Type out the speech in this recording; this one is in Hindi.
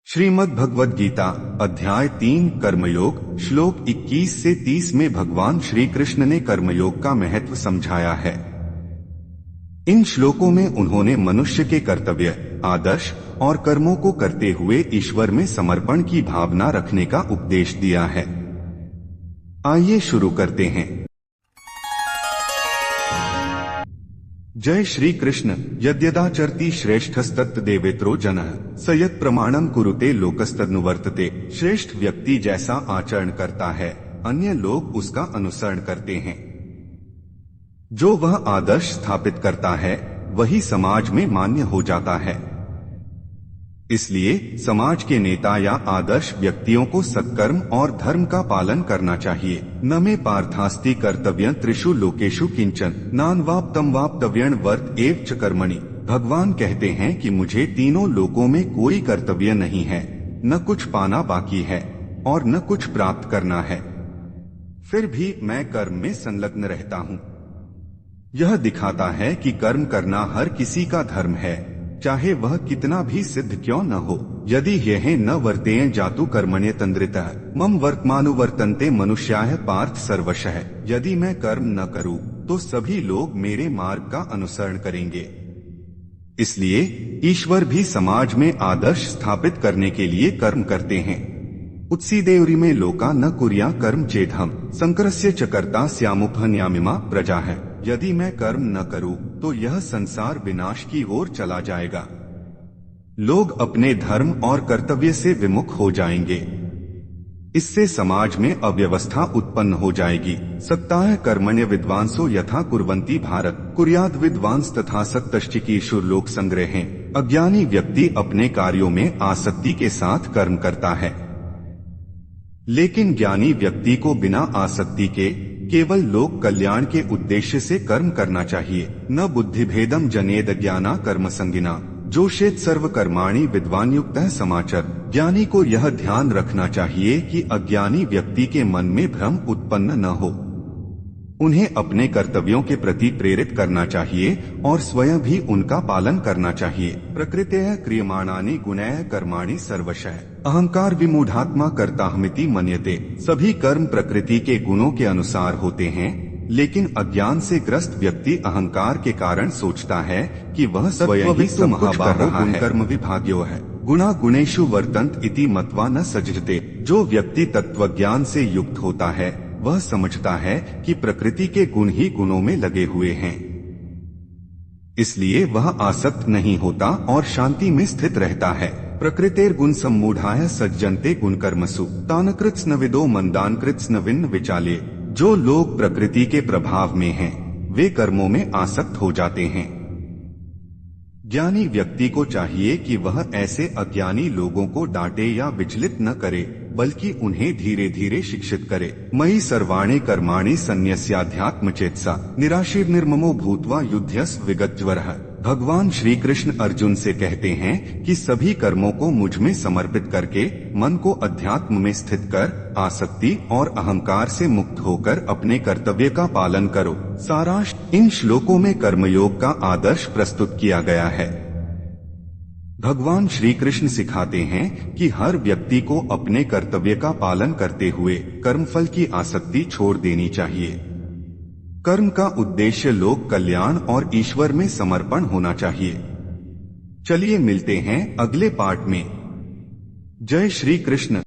श्रीमद् भगवद गीता अध्याय 3 कर्मयोग श्लोक 21 से 30 में भगवान श्री कृष्ण ने कर्मयोग का महत्व समझाया है। इन श्लोकों में उन्होंने मनुष्य के कर्तव्य, आदर्श और कर्मों को करते हुए ईश्वर में समर्पण की भावना रखने का उपदेश दिया है। आइए शुरू करते हैं। जय श्री कृष्ण। यद्यदाचरति श्रेष्ठस्तत्तदेवेत्रो जनः स यत् प्रमाणम कुरुते लोकस्तदनुवर्तते। श्रेष्ठ व्यक्ति जैसा आचरण करता है, अन्य लोग उसका अनुसरण करते हैं। जो वह आदर्श स्थापित करता है वही समाज में मान्य हो जाता है। इसलिए समाज के नेता या आदर्श व्यक्तियों को सत्कर्म और धर्म का पालन करना चाहिए। न मे पार्थास्ति कर्तव्यं त्रिषु लोकेषु किंचन नान्वाप्तम वाप्तव्यं वर्त एव च कर्मणि। भगवान कहते हैं कि मुझे तीनों लोकों में कोई कर्तव्य नहीं है, न कुछ पाना बाकी है और न कुछ प्राप्त करना है, फिर भी मैं कर्म में संलग्न रहता हूँ। यह दिखाता है कि कर्म करना हर किसी का धर्म है, चाहे वह कितना भी सिद्ध क्यों न हो। यदि यह न वर्तेय जातु कर्मण्य तंद्रितः मम वर्तमानुवर्तन्ते मनुष्याः पार्थ सर्वशः। यदि मैं कर्म न करूं तो सभी लोग मेरे मार्ग का अनुसरण करेंगे। इसलिए ईश्वर भी समाज में आदर्श स्थापित करने के लिए कर्म करते हैं। उत्सीदेवरी में लोका न कुर्या कर्म चेदहम संकरस्य च कर्ता स्यामुपहन्यामिमा प्रजा है। यदि मैं कर्म न करूं तो यह संसार विनाश की ओर चला जाएगा। लोग अपने धर्म और कर्तव्य से विमुख हो जाएंगे। इससे समाज में अव्यवस्था उत्पन्न हो जाएगी। सत्ताः कर्मण्य विद्वांसो यथा कुर्वन्ति भारत कुर्याद विद्वांस तथा सत्तश्चिकीर्षुर लोक संग्रहे। अज्ञानी व्यक्ति अपने कार्यों में आसक्ति के साथ कर्म करता है, लेकिन ज्ञानी व्यक्ति को बिना आसक्ति के केवल लोक कल्याण के उद्देश्य से कर्म करना चाहिए। न बुद्धिभेदम जनेद ज्ञाना कर्म संगिना जोषेत सर्व कर्माणि विद्वान युक्तः समाचर। ज्ञानी को यह ध्यान रखना चाहिए कि अज्ञानी व्यक्ति के मन में भ्रम उत्पन्न न हो। उन्हें अपने कर्तव्यों के प्रति प्रेरित करना चाहिए और स्वयं भी उनका पालन करना चाहिए। प्रकृतेः क्रियमाणानि गुणैः कर्माणि सर्वशः अहंकार विमूढ़ात्मा कर्ताहमिति मन्यते। सभी कर्म प्रकृति के गुणों के अनुसार होते हैं, लेकिन अज्ञान से ग्रस्त व्यक्ति अहंकार के कारण सोचता है कि वह स्वयं ही सब कुछ कर रहा है। कर्म विभाग्यो है गुणा गुणेषु वर्तन्त इति मत्वा न सजते। जो व्यक्ति तत्वज्ञान से युक्त होता है वह समझता है कि प्रकृति के गुण ही गुणों में लगे हुए हैं, इसलिए वह आसक्त नहीं होता और शांति में स्थित रहता है। प्रकृतेर गुण सम्मूढ़ाः सज्जन्ते गुण कर्मसु तान कृत्स्न विदो मंदान कृत्स्न विन्न विचाले। जो लोग प्रकृति के प्रभाव में हैं वे कर्मों में आसक्त हो जाते हैं। ज्ञानी व्यक्ति को चाहिए कि वह ऐसे अज्ञानी लोगों को डांटे या विचलित न करे, बल्कि उन्हें धीरे धीरे शिक्षित करे। मयि सर्वाणि कर्माणि सन्न्यस्याध्यात्मचेतसा निराशीर्निर्ममो भूत्वा युध्यस्व विगतज्वरः। भगवान श्री कृष्ण अर्जुन से कहते हैं कि सभी कर्मों को मुझ में समर्पित करके मन को अध्यात्म में स्थित कर आसक्ति और अहंकार से मुक्त होकर अपने कर्तव्य का पालन करो। सारांश, इन श्लोकों में कर्मयोग का आदर्श प्रस्तुत किया गया है। भगवान श्री कृष्ण सिखाते हैं कि हर व्यक्ति को अपने कर्तव्य का पालन करते हुए कर्मफल की आसक्ति छोड़ देनी चाहिए। कर्म का उद्देश्य लोक कल्याण और ईश्वर में समर्पण होना चाहिए। चलिए मिलते हैं अगले पार्ट में। जय श्री कृष्ण।